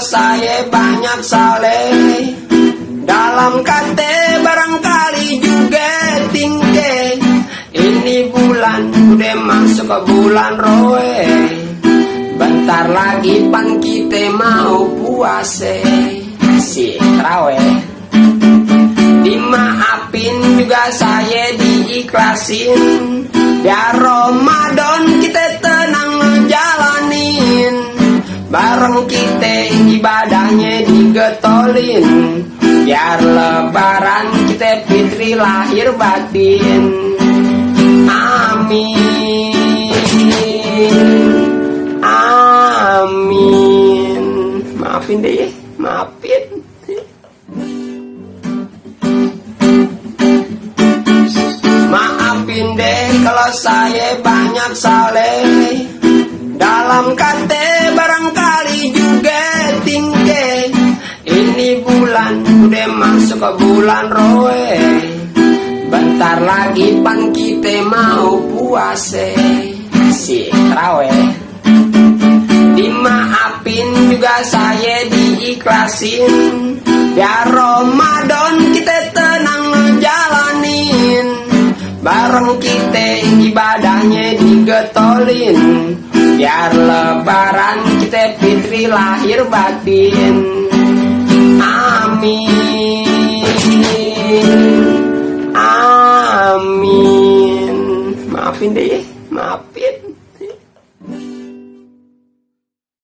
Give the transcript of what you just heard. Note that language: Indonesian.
saya banyak saleh, dalam kate barangkali juga tingke. Ini bulan udah masuk ke bulan Roe, bentar lagi pan kita mau puase. Si traweh dimaafin juga saya diikhlasin, biar Ramadan kita tenang ngejalanin, bareng kita ibadahnya digetolin, biar lebaran kita fitri lahir batin. Amin, amin. Maafin deh, maafin. Maafin deh kalau saya banyak saleh, dalam kate barangkali juga tingke. Ini bulan udah masuk ke bulan Roe, bentar lagi pan kita mau puase. Si traweh dimaafin juga saya diikhlasin, biar Ramadan kita tenang ngejalanin, bareng kita ibadahnya digetolin, biar lebaran kita fitri lahir batin. Amin, amin. Maafin deh.